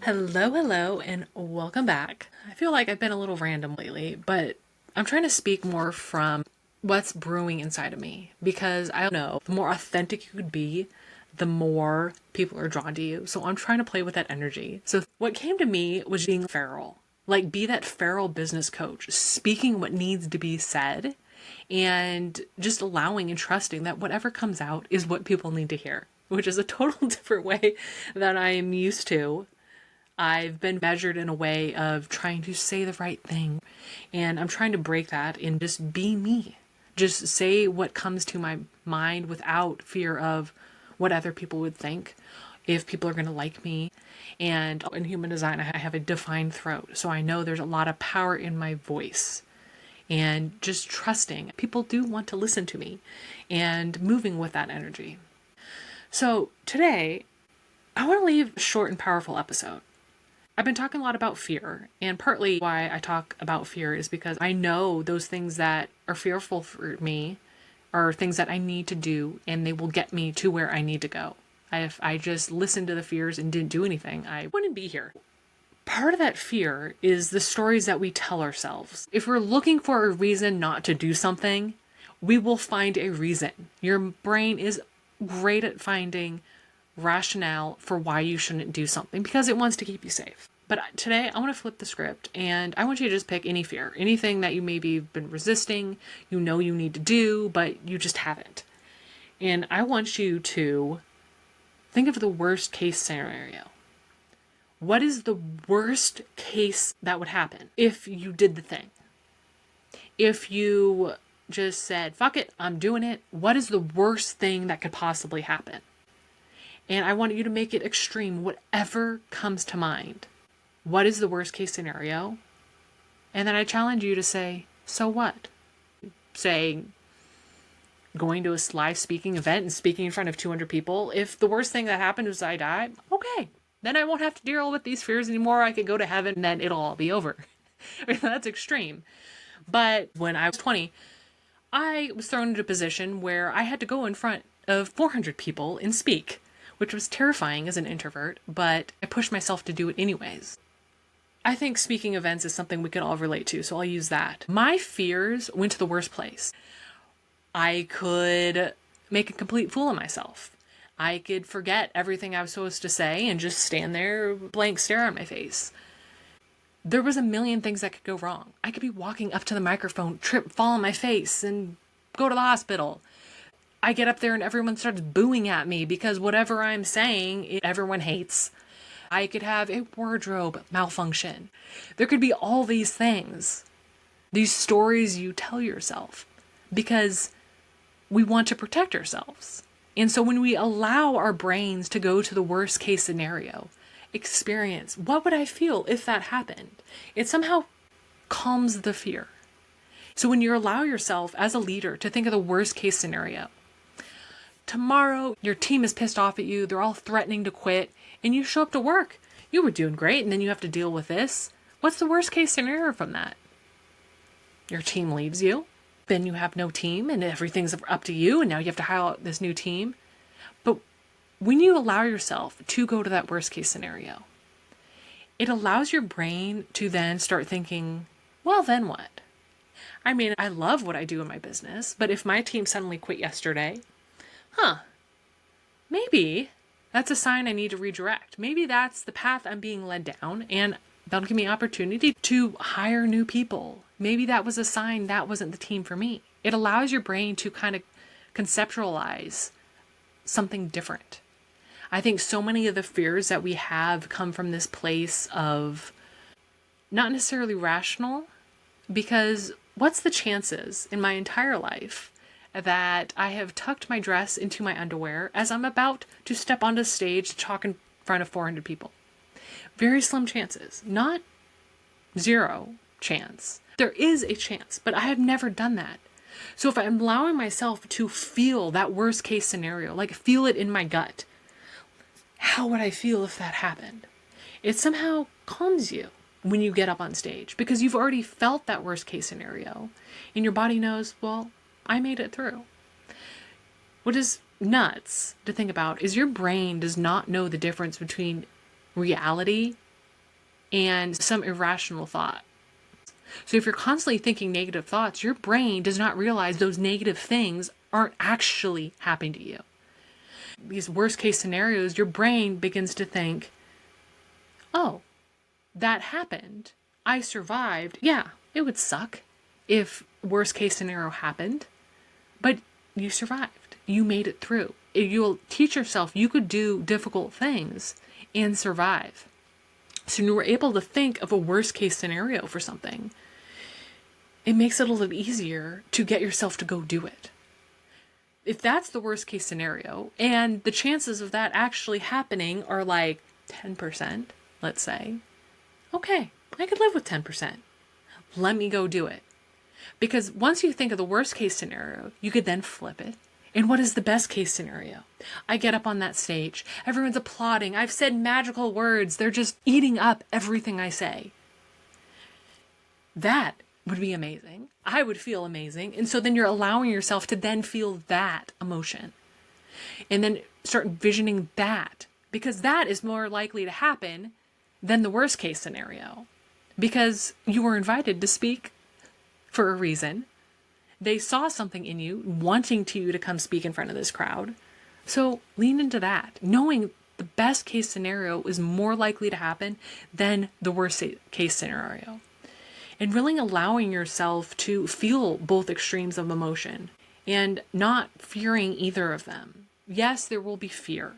Hello, and welcome back. I feel like I've been a little random lately, but I'm trying to speak more from what's brewing inside of me because I know the more authentic you could be, the more people are drawn to you. So I'm trying to play with that energy. So what came to me was being feral. Like, be that feral business coach, speaking what needs to be said and just allowing and trusting that whatever comes out is what people need to hear, which is a total different way than I am used to. I've been measured in a way of trying to say the right thing. And I'm trying to break that and just be me. Just say what comes to my mind without fear of what other people would think, if people are going to like me. And in human design, I have a defined throat. So I know there's a lot of power in my voice. And just trusting people do want to listen to me and moving with that energy. So today, I want to leave a short and powerful episode. I've been talking a lot about fear, and partly why I talk about fear is because I know those things that are fearful for me are things that I need to do, and they will get me to where I need to go. If I just listened to the fears and didn't do anything, I wouldn't be here. Part of that fear is the stories that we tell ourselves. If we're looking for a reason not to do something, we will find a reason. Your brain is great at finding rationale for why you shouldn't do something because it wants to keep you safe. But today I want to flip the script and I want you to just pick any fear, anything that you maybe have been resisting, you know you need to do, but you just haven't. And I want you to think of the worst case scenario. What is the worst case that would happen if you did the thing? If you just said, fuck it, I'm doing it. What is the worst thing that could possibly happen? And I want you to make it extreme, whatever comes to mind. What is the worst case scenario? And then I challenge you to say, so what? Say, going to a live speaking event and speaking in front of 200 people. If the worst thing that happened was I die, okay. Then I won't have to deal with these fears anymore. I could go to heaven and then it'll all be over. I mean, that's extreme. But when I was 20, I was thrown into a position where I had to go in front of 400 people and speak, which was terrifying as an introvert, but I pushed myself to do it anyways. I think speaking events is something we could all relate to, so I'll use that. My fears went to the worst place. I could make a complete fool of myself. I could forget everything I was supposed to say and just stand there, blank stare on my face. There was a million things that could go wrong. I could be walking up to the microphone, trip, fall on my face, and go to the hospital. I get up there and everyone starts booing at me because whatever I'm saying, everyone hates. I could have a wardrobe malfunction. There could be all these things, these stories you tell yourself because we want to protect ourselves. And so when we allow our brains to go to the worst case scenario, experience, what would I feel if that happened? It somehow calms the fear. So when you allow yourself as a leader to think of the worst case scenario, tomorrow, your team is pissed off at you. They're all threatening to quit. And you show up to work. You were doing great. And then you have to deal with this. What's the worst case scenario from that? Your team leaves you. Then you have no team and everything's up to you. And now you have to hire out this new team. But when you allow yourself to go to that worst case scenario, it allows your brain to then start thinking, well, then what? I mean, I love what I do in my business. But if my team suddenly quit yesterday, maybe that's a sign I need to redirect. Maybe that's the path I'm being led down and that'll give me opportunity to hire new people. Maybe that was a sign that wasn't the team for me. It allows your brain to kind of conceptualize something different. I think so many of the fears that we have come from this place of not necessarily rational, because what's the chances in my entire life that I have tucked my dress into my underwear as I'm about to step onto stage to talk in front of 400 people? Very slim chances, not zero chance. There is a chance, but I have never done that. So if I'm allowing myself to feel that worst case scenario, like feel it in my gut, how would I feel if that happened? It somehow calms you when you get up on stage because you've already felt that worst case scenario and your body knows, well, I made it through. What is nuts to think about is your brain does not know the difference between reality and some irrational thought. So if you're constantly thinking negative thoughts, your brain does not realize those negative things aren't actually happening to you. These worst case scenarios, your brain begins to think, oh, that happened. I survived. Yeah, it would suck if worst case scenario happened, but you survived. You made it through. You'll teach yourself you could do difficult things and survive. So you were able to think of a worst case scenario for something. It makes it a little easier to get yourself to go do it. If that's the worst case scenario, and the chances of that actually happening are like 10%, let's say, okay, I could live with 10%. Let me go do it. Because once you think of the worst case scenario, you could then flip it. And what is the best case scenario? I get up on that stage. Everyone's applauding. I've said magical words. They're just eating up everything I say. That would be amazing. I would feel amazing. And so then you're allowing yourself to then feel that emotion. And then start envisioning that. Because that is more likely to happen than the worst case scenario. Because you were invited to speak for a reason. They saw something in you, wanting you to come speak in front of this crowd. So lean into that, knowing the best case scenario is more likely to happen than the worst case scenario. And really allowing yourself to feel both extremes of emotion and not fearing either of them. Yes, there will be fear,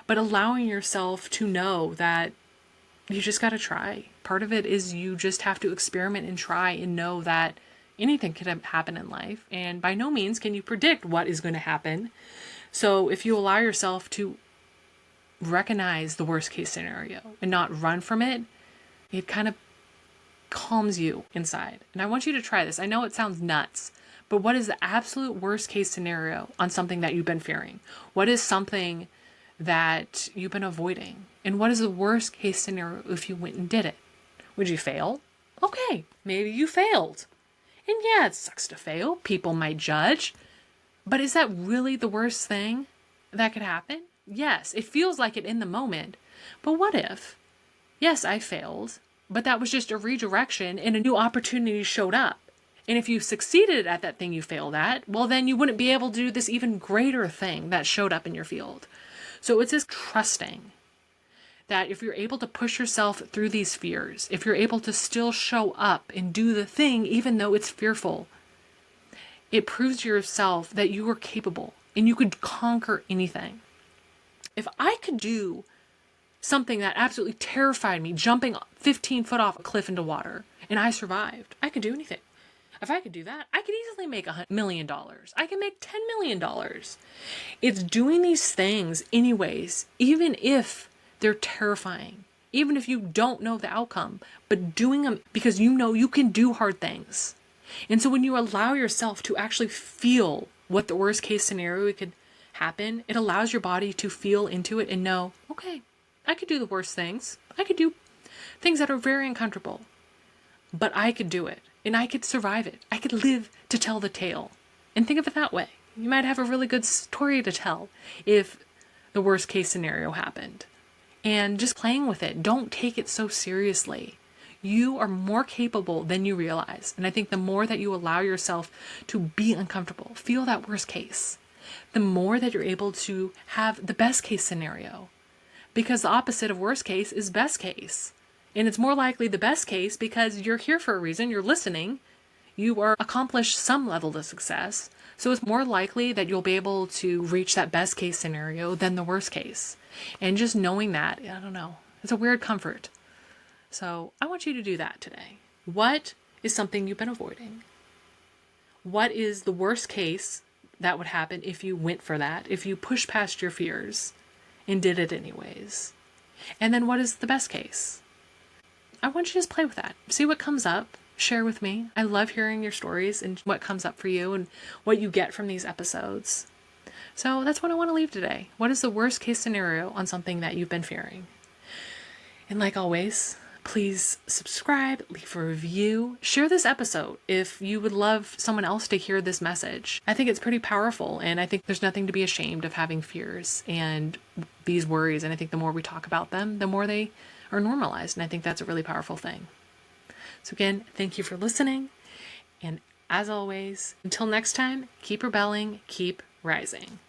but allowing yourself to know that you just got to try. Part of it is you just have to experiment and try and know that anything can happen in life. And by no means can you predict what is going to happen. So if you allow yourself to recognize the worst case scenario and not run from it, it kind of calms you inside. And I want you to try this. I know it sounds nuts, but what is the absolute worst case scenario on something that you've been fearing? What is something that you've been avoiding? And what is the worst case scenario if you went and did it? Would you fail? Okay, maybe you failed. And yeah, it sucks to fail. People might judge. But is that really the worst thing that could happen? Yes, it feels like it in the moment. But what if? Yes, I failed, but that was just a redirection and a new opportunity showed up. And if you succeeded at that thing you failed at, well, then you wouldn't be able to do this even greater thing that showed up in your field. So it's just trusting that if you're able to push yourself through these fears, if you're able to still show up and do the thing, even though it's fearful, it proves to yourself that you are capable and you could conquer anything. If I could do something that absolutely terrified me, jumping 15 foot off a cliff into water, and I survived, I could do anything. If I could do that, I could easily make $100 million. I can make $10 million. It's doing these things anyways, even if they're terrifying, even if you don't know the outcome, but doing them because you know you can do hard things. And so when you allow yourself to actually feel what the worst case scenario could happen, it allows your body to feel into it and know, okay, I could do the worst things. I could do things that are very uncomfortable, but I could do it and I could survive it. I could live to tell the tale. And think of it that way. You might have a really good story to tell if the worst case scenario happened. And just playing with it. Don't take it so seriously. You are more capable than you realize. And I think the more that you allow yourself to be uncomfortable, feel that worst case, the more that you're able to have the best case scenario. Because the opposite of worst case is best case. And it's more likely the best case because you're here for a reason, you're listening, you are accomplished some level of success. So it's more likely that you'll be able to reach that best case scenario than the worst case. And just knowing that, I don't know, it's a weird comfort. So I want you to do that today. What is something you've been avoiding? What is the worst case that would happen if you went for that, if you pushed past your fears and did it anyways? And then what is the best case? I want you to just play with that. See what comes up. Share with me. I love hearing your stories and what comes up for you and what you get from these episodes. So that's what I want to leave today. What is the worst case scenario on something that you've been fearing? And like always, please subscribe, leave a review, share this episode if you would love someone else to hear this message. I think it's pretty powerful, and I think there's nothing to be ashamed of having fears and these worries. And I think the more we talk about them, the more they are normalized. And I think that's a really powerful thing. So again, thank you for listening. And as always, until next time, keep rebelling, keep rising.